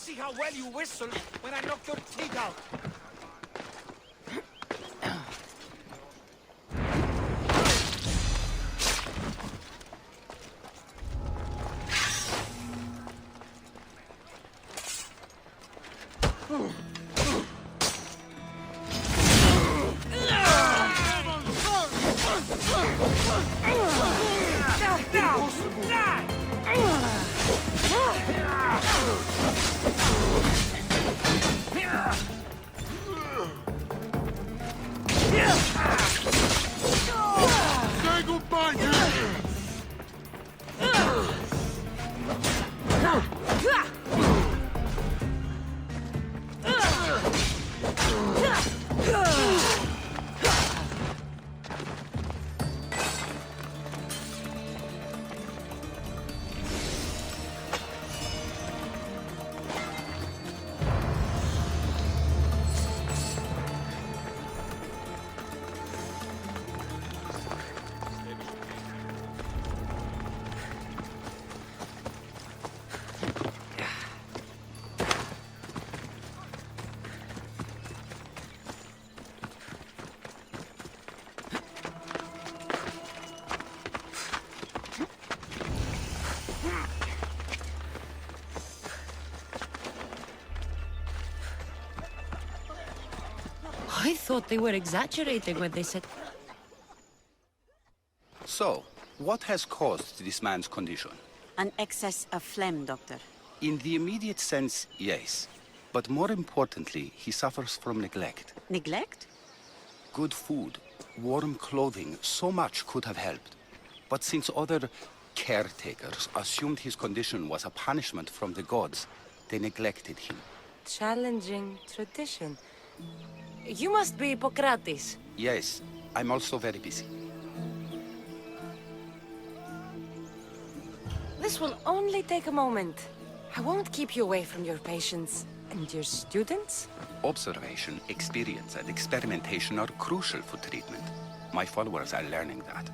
see how well you whistle when I knock your teeth out. Say goodbye to I thought they were exaggerating when they said... So, what has caused this man's condition? An excess of phlegm, Doctor. In the immediate sense, yes. But more importantly, he suffers from neglect. Neglect? Good food, warm clothing, so much could have helped. But since other caretakers assumed his condition was a punishment from the gods, they neglected him. Challenging tradition. You must be Hippocrates. Yes, I'm also very busy. This will only take a moment. I won't keep you away from your patients. And your students? Observation, experience, and experimentation are crucial for treatment. My followers are learning that.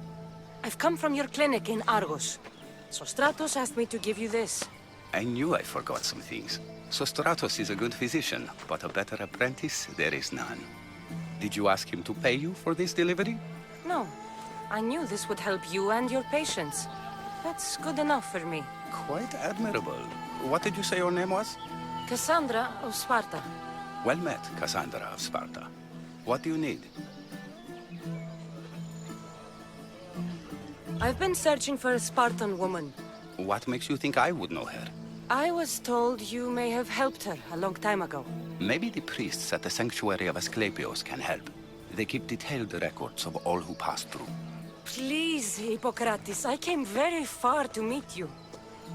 I've come from your clinic in Argos. Sostratos asked me to give you this. I knew I forgot some things. Sostratos is a good physician, but a better apprentice there is none. Did you ask him to pay you for this delivery? No. I knew this would help you and your patients. That's good enough for me. Quite admirable. What did you say your name was? Cassandra of Sparta. Well met, Cassandra of Sparta. What do you need? I've been searching for a Spartan woman. What makes you think I would know her? I was told you may have helped her a long time ago. Maybe the priests at the sanctuary of Asclepios can help. They keep detailed records of all who passed through. Please, Hippocrates, I came very far to meet you.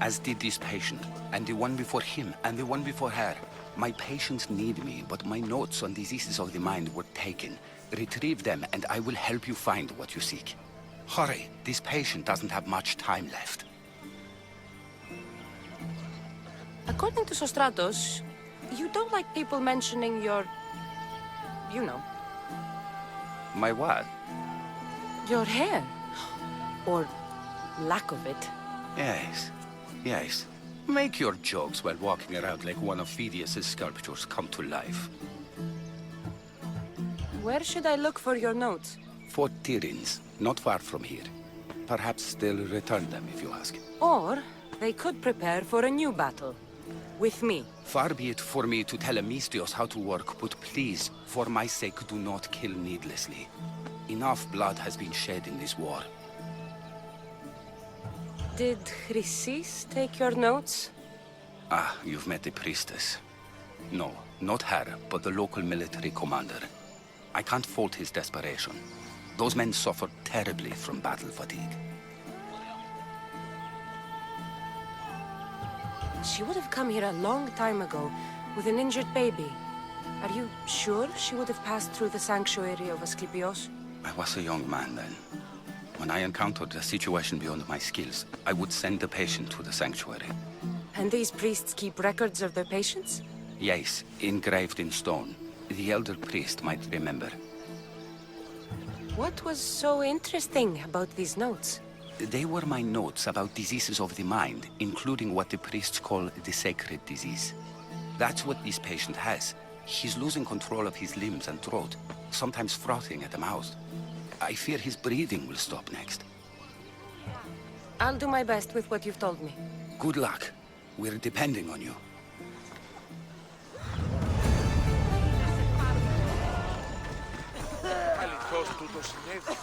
As did this patient, and the one before him, and the one before her. My patients need me, but my notes on diseases of the mind were taken. Retrieve them, and I will help you find what you seek. Hurry, this patient doesn't have much time left. According to Sostratos, you don't like people mentioning your... you know. My what? Your hair. Or lack of it. Yes, yes. Make your jokes while walking around like one of Phidias' sculptures come to life. Where should I look for your notes? For Tyrins, not far from here. Perhaps they'll return them if you ask. Or they could prepare for a new battle. With me. Far be it for me to tell Amistios how to work, but please, for my sake, do not kill needlessly. Enough blood has been shed in this war. Did Chrysis take your notes? Ah, you've met the priestess. No, not her, but the local military commander. I can't fault his desperation. Those men suffered terribly from battle fatigue. She would have come here a long time ago, with an injured baby. Are you sure she would have passed through the sanctuary of Asclepios? I was a young man then. When I encountered a situation beyond my skills, I would send the patient to the sanctuary. And these priests keep records of their patients? Yes, engraved in stone. The elder priest might remember. What was so interesting about these notes? They were my notes about diseases of the mind, including what the priests call the sacred disease. That's what this patient has. He's losing control of his limbs and throat, sometimes frothing at the mouth. I fear his breathing will stop next. I'll do my best with what you've told me. Good luck. We're depending on you. Αληθώς τούτο συνέβη.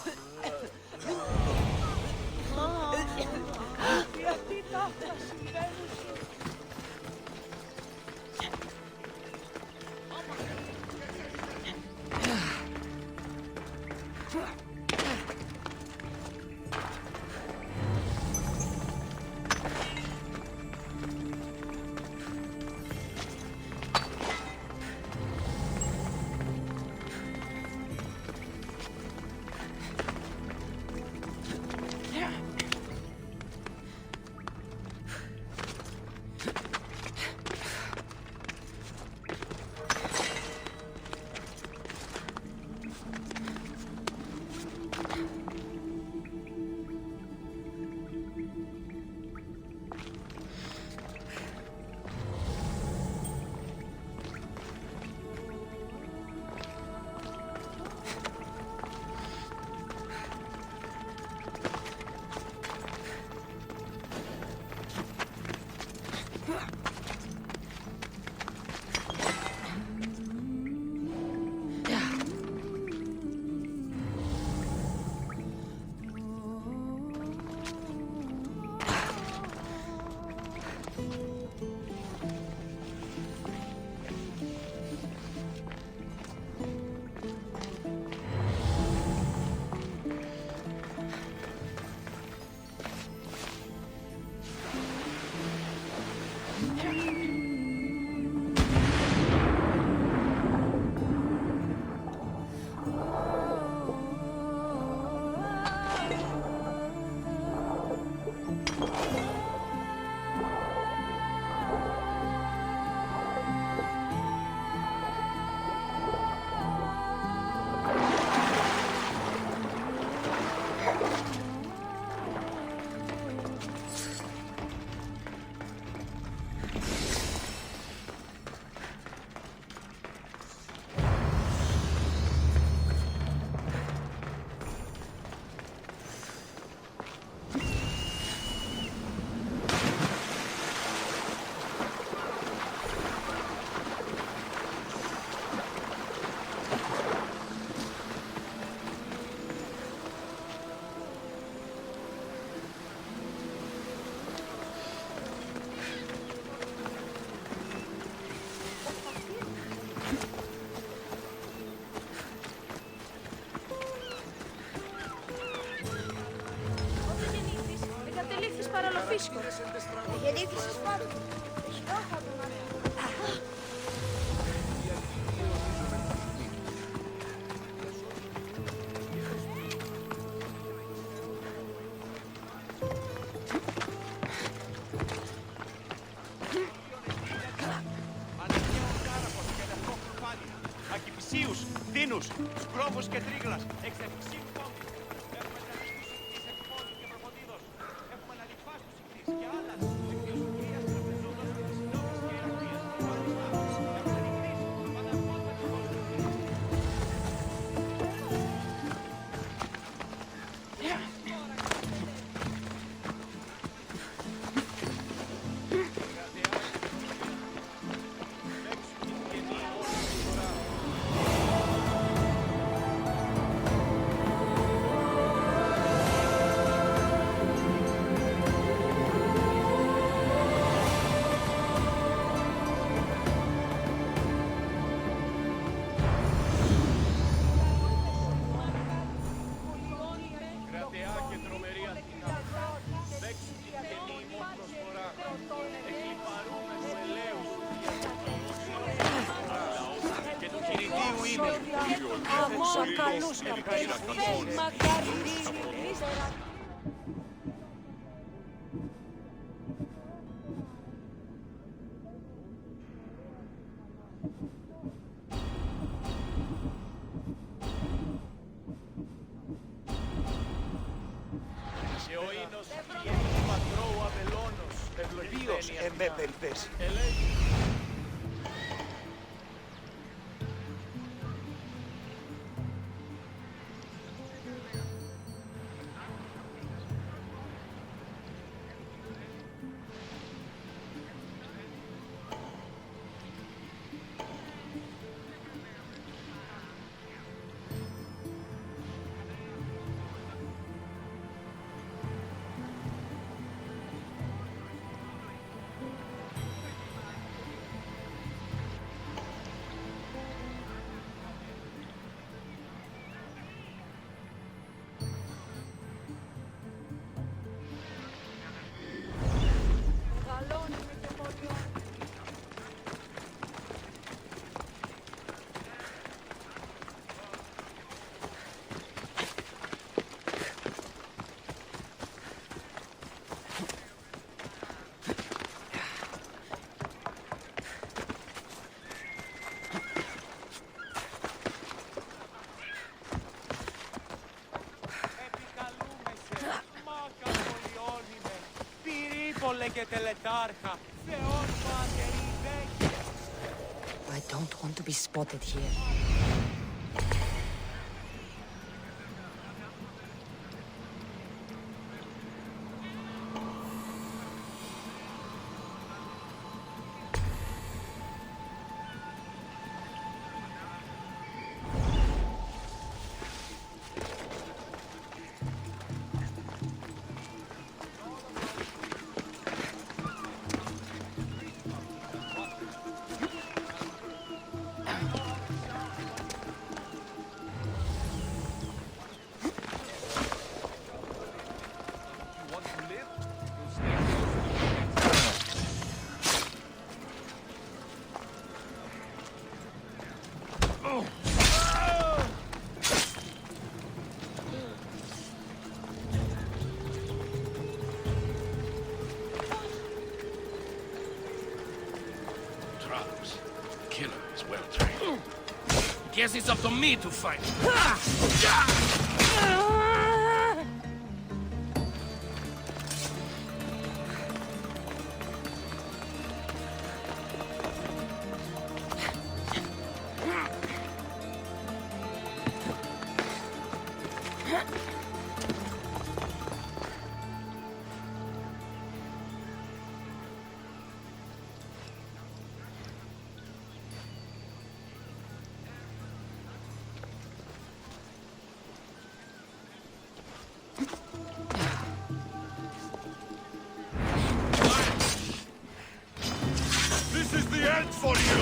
Γιατί τα αυτά συμβαίνουν. Φίσκο. Γεννήθησες πάνω. Ακιπισίους, δίνους, σκρόβους και τρίγλας, εξελιξίου κόμπι. Έχουμε τεραστήσεις της εκπόλου και προποτίδος. Έχουμε αναλυφάς τους ηχθείς και άλλα. Εκδήλους κυρίας τραπεζούντος, συνόμες και ιεραρχίες. Μάλιστα, έχουμε νυχθείς, απανταχώς με τον κόσμο. Ευλογίος εμέ περιπέσει. λέγεται λετάρχα. Θεός πατερή δέχει. I don't want to be spotted here. Drugs. Killer is well trained. Guess it's up to me to fight. This is the end for you!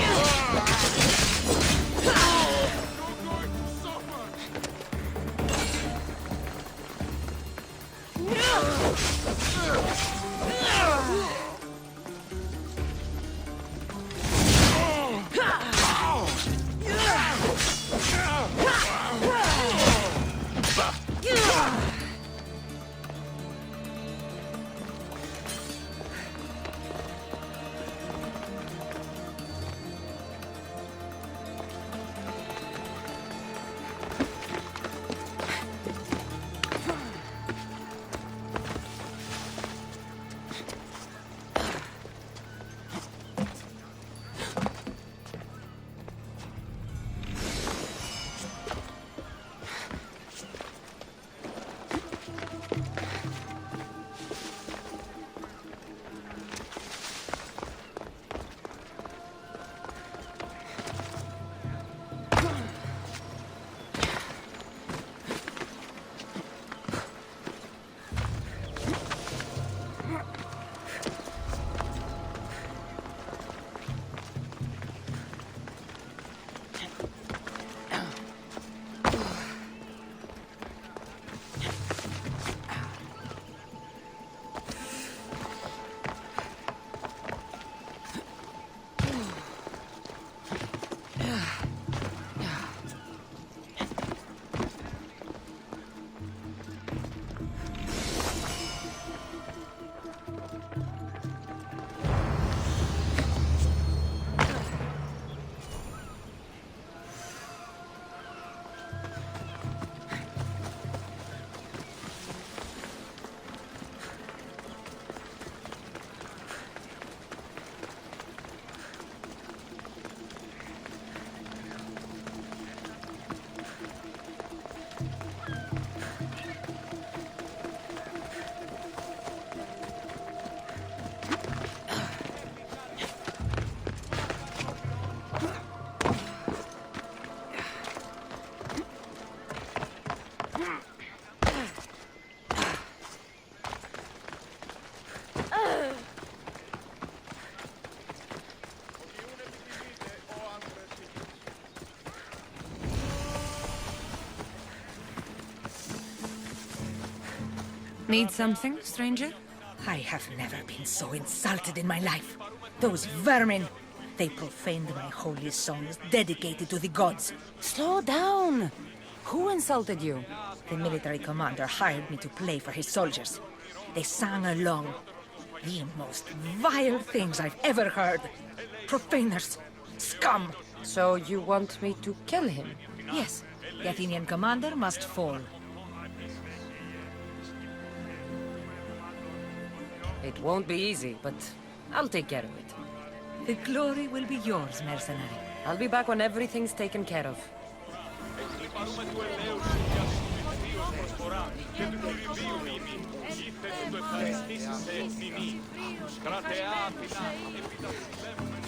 Need something, stranger? I have never been so insulted in my life. Those vermin! They profaned my holy songs dedicated to the gods. Slow down! Who insulted you? The military commander hired me to play for his soldiers. They sang along. The most vile things I've ever heard. Profaners. Scum! So you want me to kill him? Yes, the Athenian commander must fall. It won't be easy, but I'll take care of it. The glory will be yours, mercenary. I'll be back when everything's taken care of. Εκλυπαρούμε του ελέους σου για την πληθύος προσφορά και του Κυρίου μνήμη. Ήθελε το ευχαριστήσεις σε μνήμη. Κρατεά Αθηνά, επί τα ψηλεύουμε.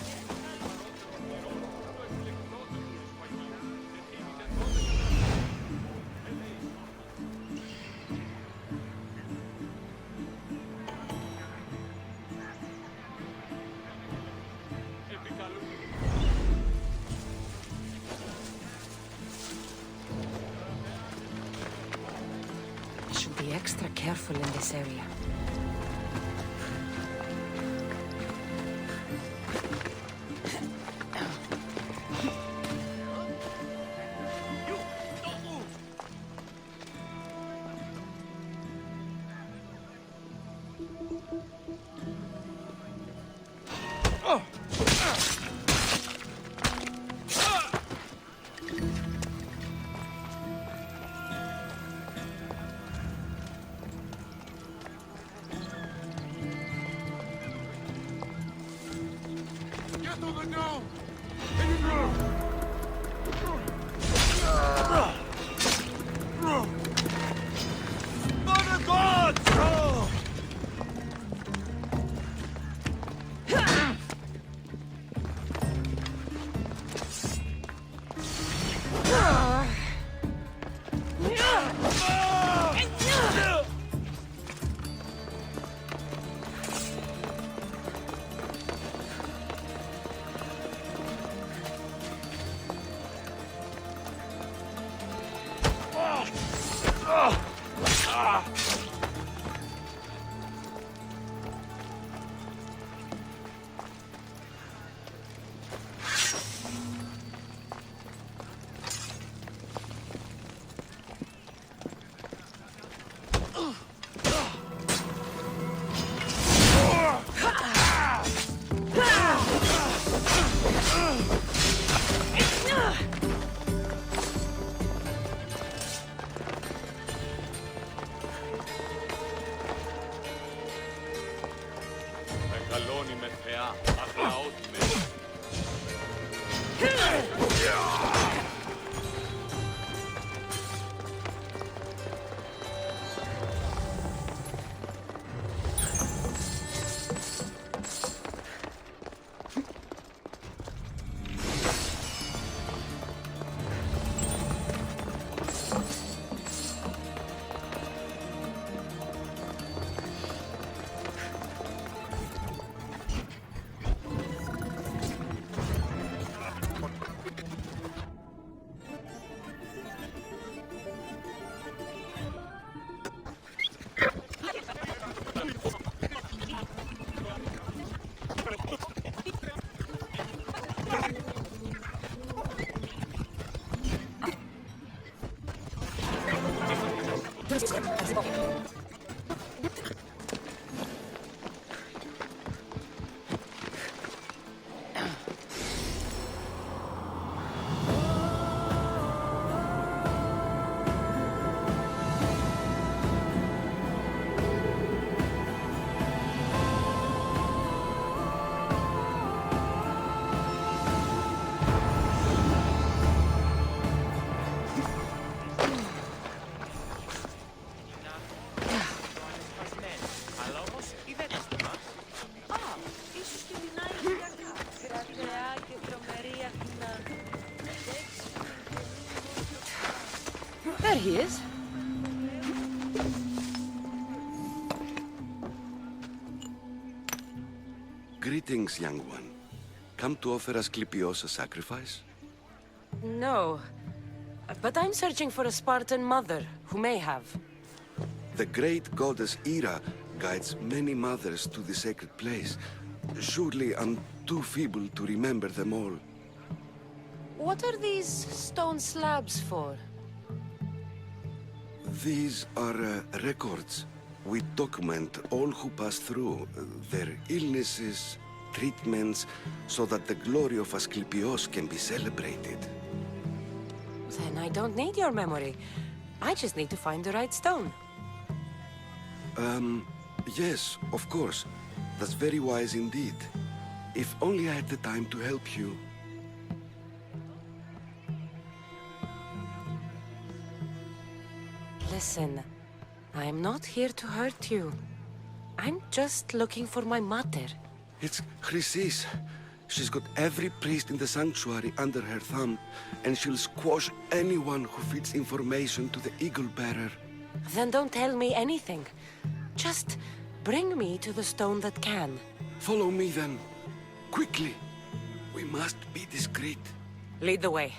Be extra careful in this area. Get to the ground! In the ground! Mother gods! Μεγαλώνει με θεά, αγλαώτη με. There he is. Greetings, young one. Come to offer Asclepios a sacrifice? No. But I'm searching for a Spartan mother who may have. The great goddess Hera guides many mothers to the sacred place. Surely I'm too feeble to remember them all. What are these stone slabs for? These are records. We document all who pass through, their illnesses, treatments, so that the glory of Asclepios can be celebrated. Then I don't need your memory. I just need to find the right stone. Yes, of course. That's very wise indeed. If only I had the time to help you. Listen, I'm not here to hurt you. I'm just looking for my mother. It's Chrysis. She's got every priest in the sanctuary under her thumb, and she'll squash anyone who feeds information to the Eagle Bearer. Then don't tell me anything. Just bring me to the stone that can. Follow me then. Quickly. We must be discreet. Lead the way.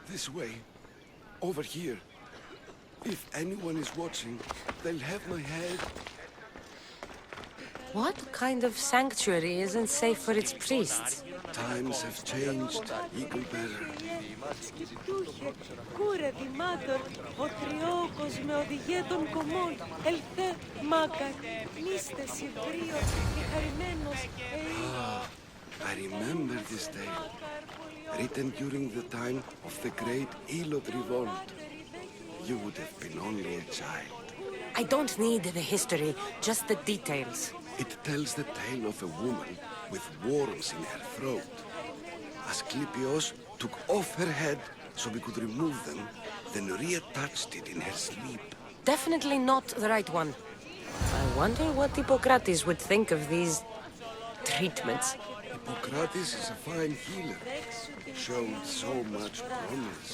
This way. Over here. If anyone is watching, they'll have my head. What kind of sanctuary isn't safe for its priests? Times have changed, Eagle Bearer. Κούρε δημάτορ, ο τριόκος με οδηγέ των κομμών, ελθέ μάκαρ, νήστε Σιβρίο και χαρημένος, I remember this day. Written during the time of the great Elot revolt. You would have been only a child. I don't need the history, just the details. It tells the tale of a woman with worms in her throat. Asclepios took off her head so we could remove them, then reattached it in her sleep. Definitely not the right one. I wonder what Hippocrates would think of these treatments. Hippocrates is a fine healer. Showed so much promise.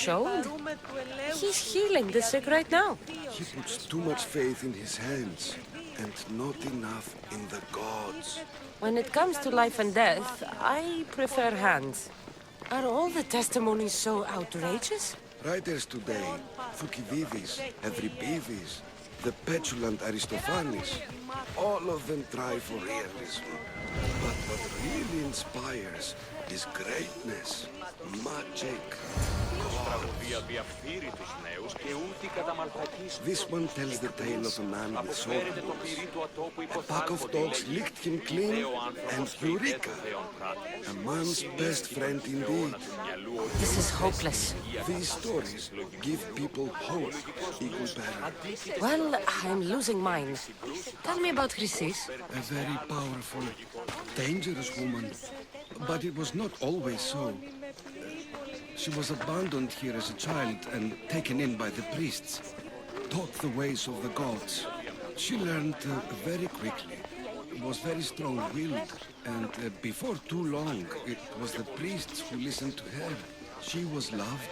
Showed? He's healing the sick right now. He puts too much faith in his hands, and not enough in the gods. When it comes to life and death, I prefer hands. Are all the testimonies so outrageous? Writers today, Thucydides, Euripides, the petulant Aristophanes, all of them try for realism. But what really inspires is greatness, magic, This one tells the tale of a man with sword wounds. A pack of dogs licked him clean, and Eureka! A man's best friend indeed. This is hopeless. These stories give people hope, Eagle Bearer. Well, I'm losing mine. Tell me about Chrysis. A very powerful, dangerous woman. But it was not always so. She was abandoned here as a child and taken in by the priests. Taught the ways of the gods. She learned very quickly. Was very strong-willed. And before too long, it was the priests who listened to her. She was loved.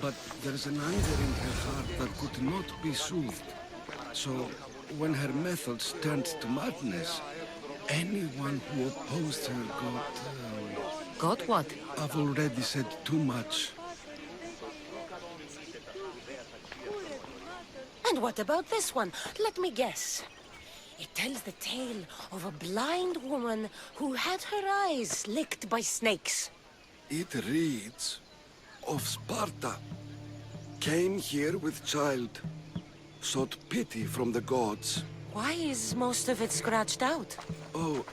But there is an anger in her heart that could not be soothed. So, when her methods turned to madness, anyone who opposed her got... Got what? I've already said too much. And what about this one? Let me guess. It tells the tale of a blind woman who had her eyes licked by snakes. It reads of Sparta. Came here with child. Sought pity from the gods. Why is most of it scratched out? Oh,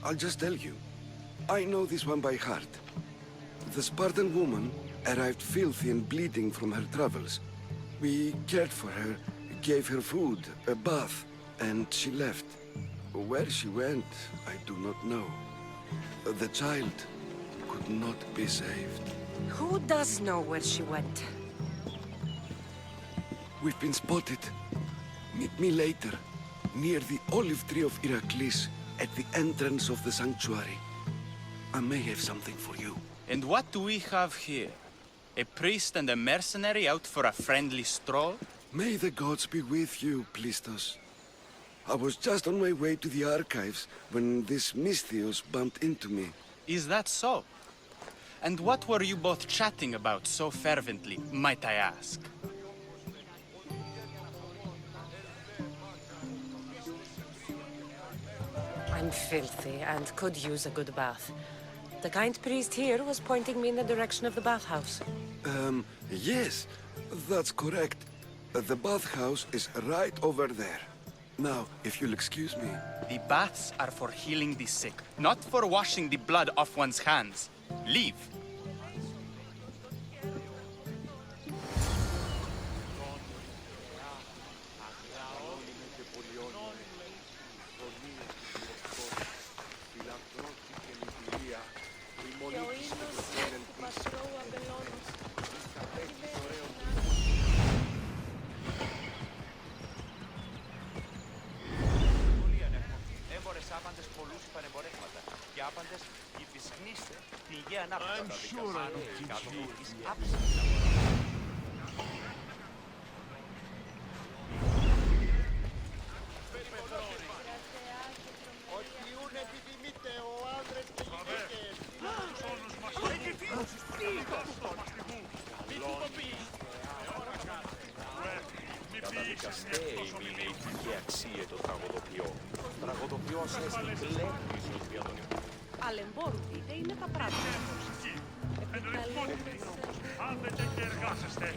I'll just tell you. I know this one by heart. The Spartan woman arrived filthy and bleeding from her travels. We cared for her, gave her food, a bath, and she left. Where she went, I do not know. The child could not be saved. Who does know where she went? We've been spotted. Meet me later, near the olive tree of Iraklis, at the entrance of the sanctuary. I may have something for you. And what do we have here? A priest and a mercenary out for a friendly stroll? May the gods be with you, Plistos. I was just on my way to the archives when this Misthios bumped into me. Is that so? And what were you both chatting about so fervently, might I ask? I'm filthy and could use a good bath. The kind priest here was pointing me in the direction of the bathhouse. Yes, that's correct. The bathhouse is right over there. Now, if you'll excuse me. The baths are for healing the sick, not for washing the blood off one's hands. Leave. άπαντες, υφισχνήστε την υγεία ανάπτυξη των δικαιωμάτων κάτω της Καταδικαστέη είναι η ηθική αξία του τραγωδοποιού. Ο τραγωδοποιός έστει κλέπει η ισορροπία των υπόλοιπων. Αλεμπόρου δείτε είναι τα πράγματα. Άντε και εργάσεστε.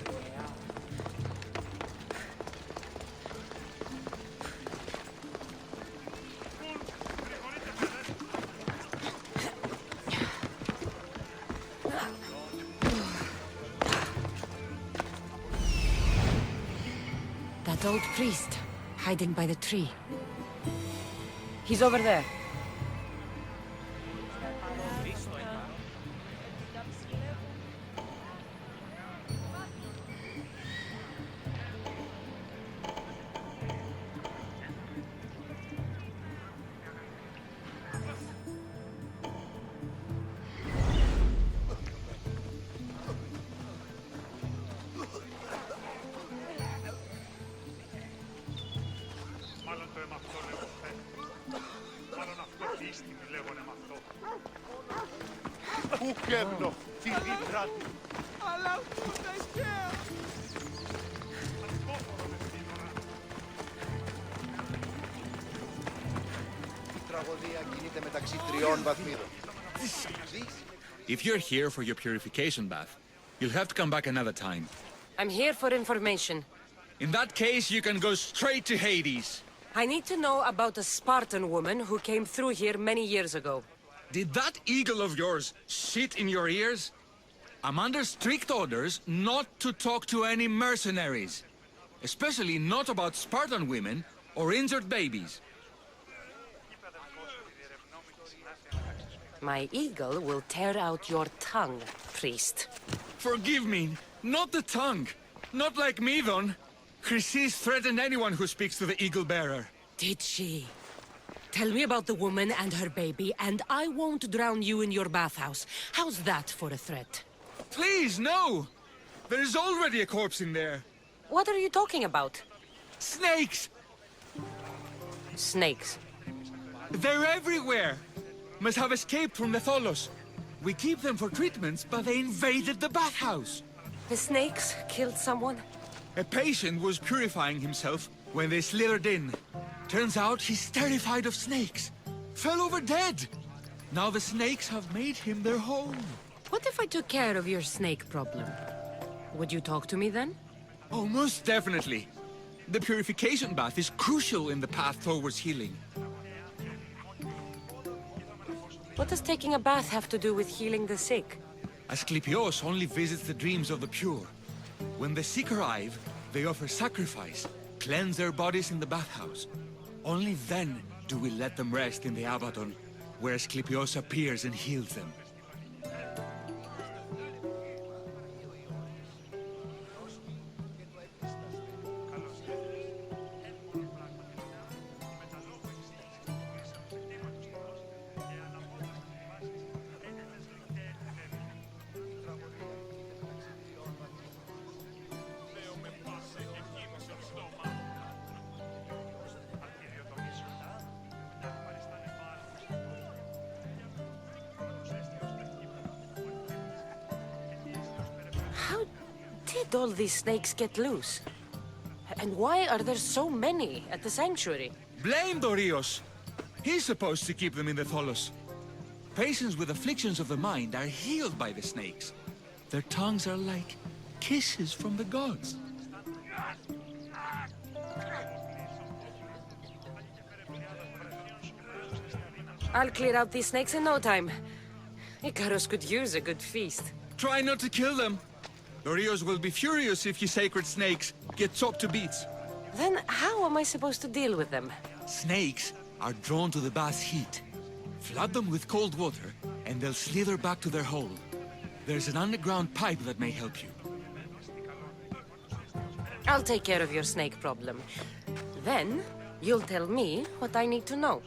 That old priest, hiding by the tree. He's over there. Μάλλον το έμαθω λέγω Μάλλον αυτό πίστημη λέγονε μ' αυτό. Πού κέμνο, τι δίπρατη. Αλλά πού τα σκέα. Η τραγωδία κινείται μεταξύ τριών βαθμίδων. If you're here for your purification bath, you'll have to come back another time. I'm here for information. In that case, you can go straight to Hades. I need to know about a Spartan woman who came through here many years ago. Did that eagle of yours shit in your ears? I'm under strict orders not to talk to any mercenaries. Especially not about Spartan women or injured babies. My eagle will tear out your tongue, priest. Forgive me, not the tongue. Not like me, Don. Chrysis threatened anyone who speaks to the eagle bearer. Did she? Tell me about the woman and her baby, and I won't drown you in your bathhouse. How's that for a threat? Please, no! There's already a corpse in there. What are you talking about? Snakes! Snakes. They're everywhere! Must have escaped from the Tholos. We keep them for treatments, but they invaded the bathhouse. The snakes killed someone? A patient was purifying himself when they slithered in. Turns out he's terrified of snakes. Fell over dead. Now the snakes have made him their home. What if I took care of your snake problem? Would you talk to me then? Oh, most definitely. The purification bath is crucial in the path towards healing. What does taking a bath have to do with healing the sick? Asclepios only visits the dreams of the pure. When the sick arrive, they offer sacrifice, cleanse their bodies in the bathhouse. Only then do we let them rest in the Abaddon, where Asclepios appears and heals them. How did all these snakes get loose? And why are there so many at the sanctuary? Blame Dorios! He's supposed to keep them in the Tholos. Patients with afflictions of the mind are healed by the snakes. Their tongues are like kisses from the gods. I'll clear out these snakes in no time. Icarus could use a good feast. Try not to kill them. Dorios will be furious if you sacred snakes get chopped to bits. Then how am I supposed to deal with them? Snakes are drawn to the bath's heat. Flood them with cold water, and they'll slither back to their hole. There's an underground pipe that may help you. I'll take care of your snake problem. Then, you'll tell me what I need to know.